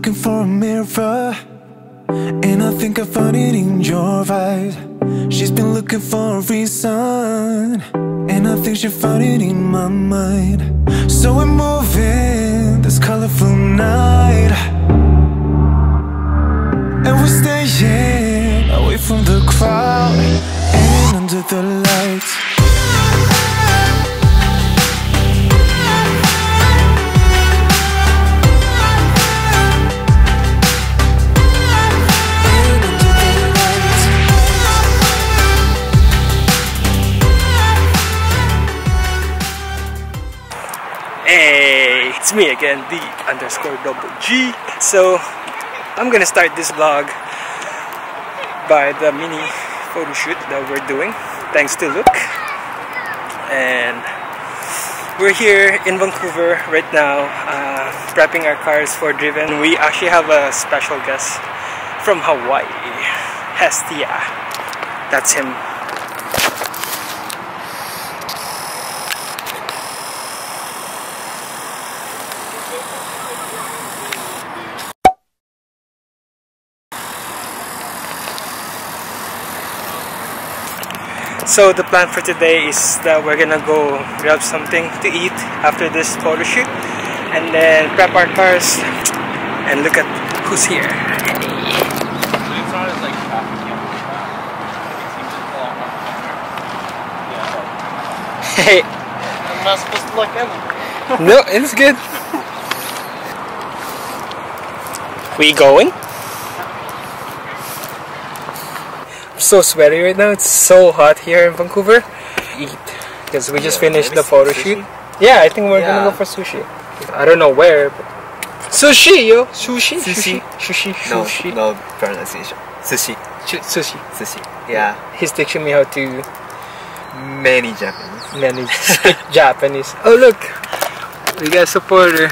looking for a mirror, and I think I found it in your eyes. She's been looking for a reason, and I think she found it in my mind. So we're moving this colorful night, and we're staying away from the crowd and under the lights. Hey, it's me again, the_double_G. So I'm gonna start this vlog by the mini photo shoot that we're doing, thanks to Luke. And we're here in Vancouver right now, prepping our cars for driven. We actually have a special guest from Hawaii, Hestia. That's him. So the plan for today is that we're gonna go grab something to eat after this photo shoot, and then prep our cars and look at who's here. Hey. I'm not supposed to look in. No, it's good. We going? So sweaty right now. It's so hot here in Vancouver. Eat, because we just finished the photo shoot. Yeah, I think we're gonna go for sushi. I don't know where, but sushi, yo. Sushi. Sushi. No pronunciation. Sushi. Sushi. Yeah. He's teaching me how to Many Japanese. speak Japanese. Oh look, we got a supporter.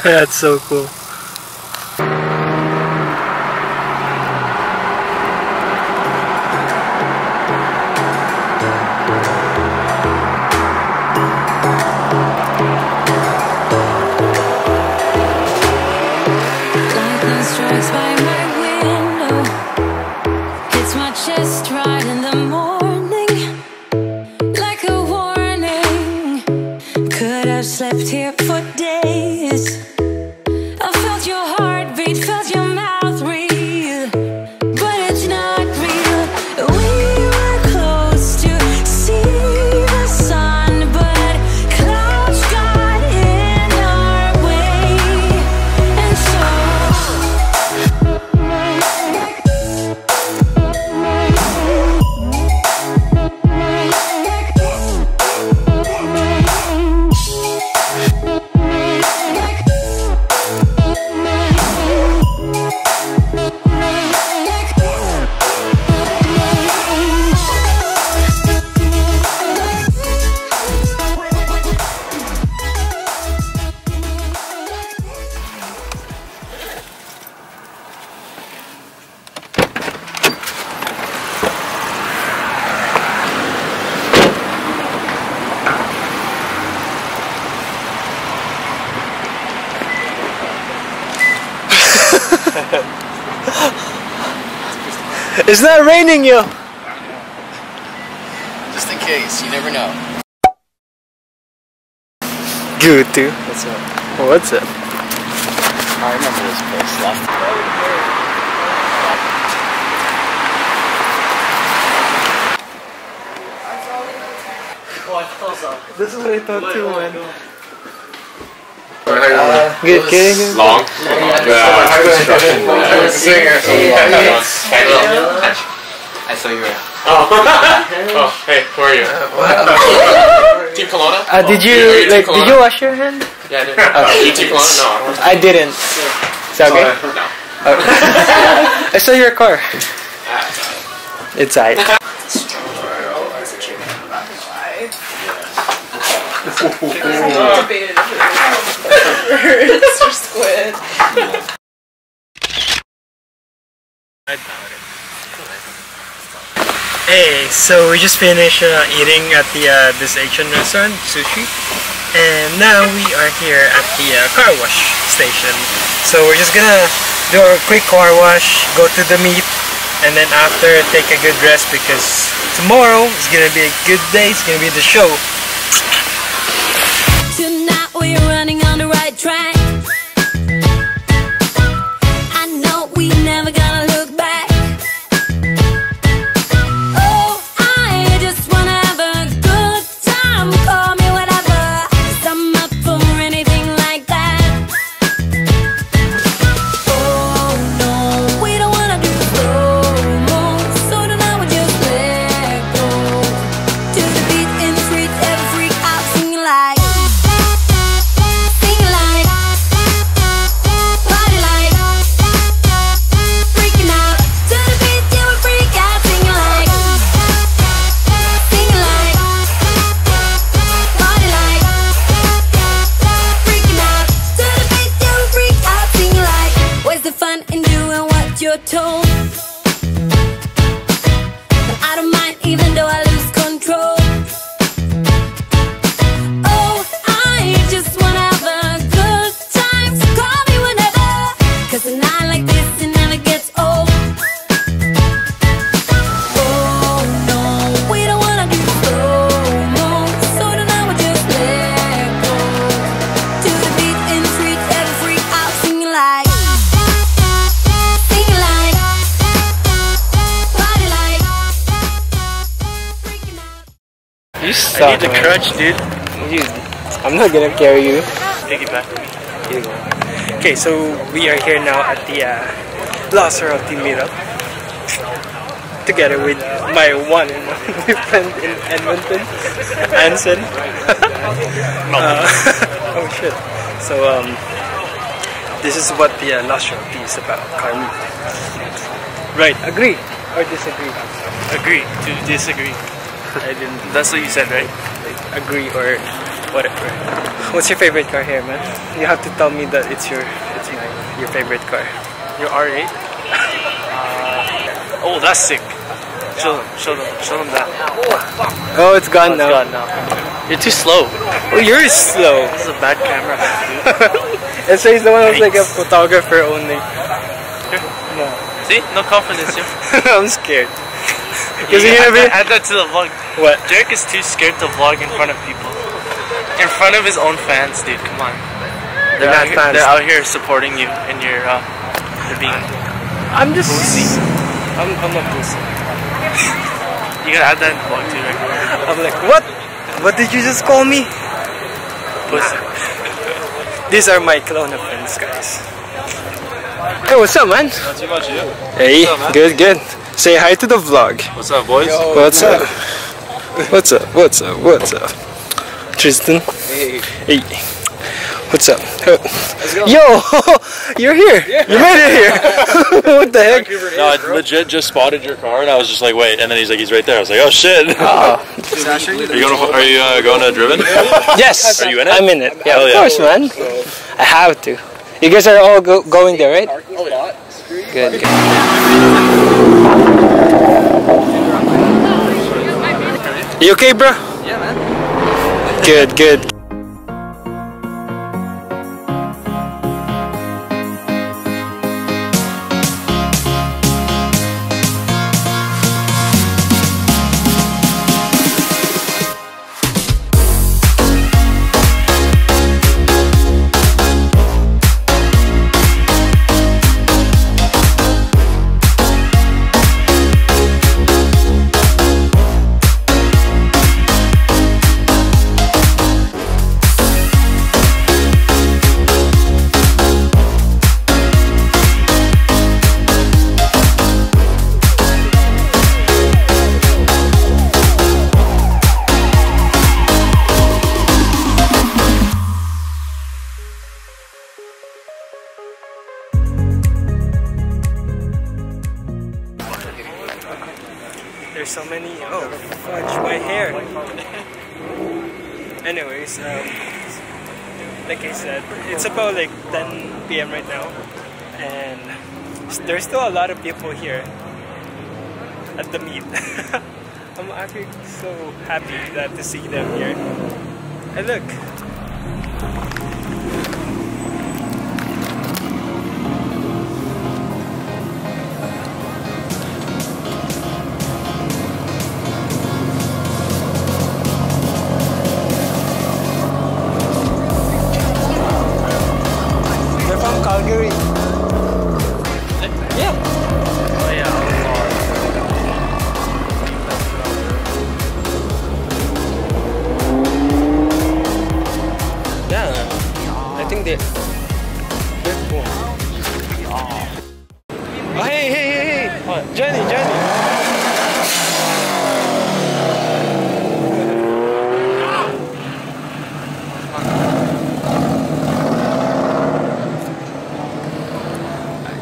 That's so cool. Lightning strikes by my window, hits my chest right in the morning, like a warning. Could have slept here for days. I felt your heartbeat, felt your mouth breathe, but it's not real. We were close to see the sun, but clouds got in our way, and It's not raining, yo. Just in case, you never know. Good too. What's up? What's up? I remember this place left. This is what I thought too, man. Good. Long. I saw you were. Oh, hey, who are you? Team Kelowna? Did you wash your hand? Yeah, I did. You Team Kelowna? No. I didn't. Is that okay? No. I saw your car. It's alright. It's for squid. Hey, so we just finished eating at the this Asian restaurant, sushi, and now we are here at the car wash station. So we're just gonna do a quick car wash, go to the meet, and then after take a good rest because tomorrow is gonna be a good day. It's gonna be the show. Tonight we're running on the right track. I know we never gonna look back. Oh, I just wanna have a good time. Call me whatever, 'cause I'm up for anything like that. Oh no, we don't wanna do slow-mo, so tonight we just let go. To the beat in the street, every freak out singing like. You're told, but I don't mind even though I lose control. Oh, I just wanna have a good time, so call me whenever, 'cause a night like this, it never gets old. Oh no, we don't wanna do slow-mo, so tonight we just let go. To the beat in the street, every freak out singing like. You suck, I need the crutch, dude. I'm not gonna carry you. Take it back. Here you go. Okay, so we are here now at the Los Royalty meetup, together with my one and only friend in Edmonton, Anson. Oh shit. So this is what the Los Royalty is about, car meet. Right, agree or disagree? Agree to disagree. I didn't. That's what you said, right? Like, agree or whatever. What's your favorite car here, man? You have to tell me that it's your favorite car. Your R8? Oh, that's sick. Show them that. Oh, it's gone It's now. gone now. You're too slow. Oh, you're slow. This is a bad camera, dude. It says the one who's like a photographer only. No. See? No confidence here. I'm scared. Because You you're gonna be. add that to the vlog. What? Gerick is too scared to vlog in front of people. In front of his own fans, dude. Come on. They're not fans. They're out here supporting you in your being. I'm just. I'm a pussy. You gotta add that in the vlog too, right? I'm like, what? What did you just call me? Pussy. These are my Kelowna friends, guys. Hey, what's up, man? Not too much, you? Hey, What's up, man? good. Say hi to the vlog. What's up, boys? What's up? What's up? Tristan. Hey. Hey. What's up? Yo, you're here. You made it here. What the heck? No, I legit just spotted your car, and I was just like, wait. And then he's like, he's right there. I was like, oh shit. Are you going to Driven? Yes. Are you in it? I'm in it. Yeah, Hell of yeah. course, man. I have to. You guys are all going there, right? Good. You okay, bro? Yeah, man. Good. There's so many. Oh, fudge, my hair. Anyways, like I said, it's about like 10 p.m. right now, and there's still a lot of people here at the meet. I'm actually so happy that to see them here. And look. They're from Calgary. Yeah. Oh yeah. Yeah, I think they're cool. Oh, hey! What? Johnny!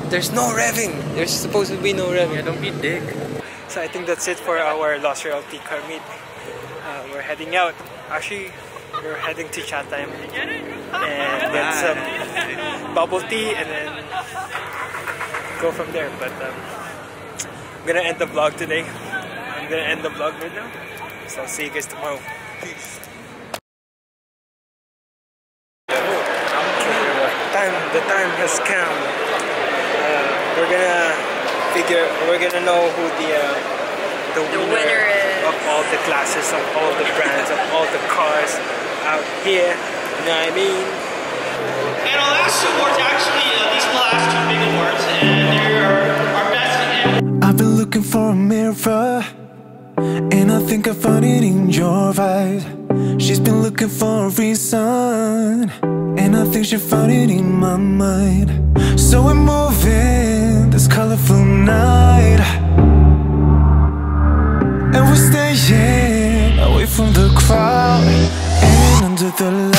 There's no revving. There's supposed to be no revving. Yeah, don't be dick. So I think that's it for our Lost Royalty car meet. We're heading out. Actually, we're heading to Chatime and get some bubble tea and then go from there. But I'm gonna end the vlog today. I'm gonna end the vlog right now. So I'll see you guys tomorrow. Peace. The time has come. We're gonna know who the winner is of all the classes, of all the brands, of all the cars out here. You know what I mean? And our last two awards, actually, these are the last two big awards, and they're our best. I've been looking for a mirror, and I think I found it in your eyes. She's been looking for a reason, and I think she found it in my mind. So we're moving this colorful night, and we're staying away from the crowd and under the light.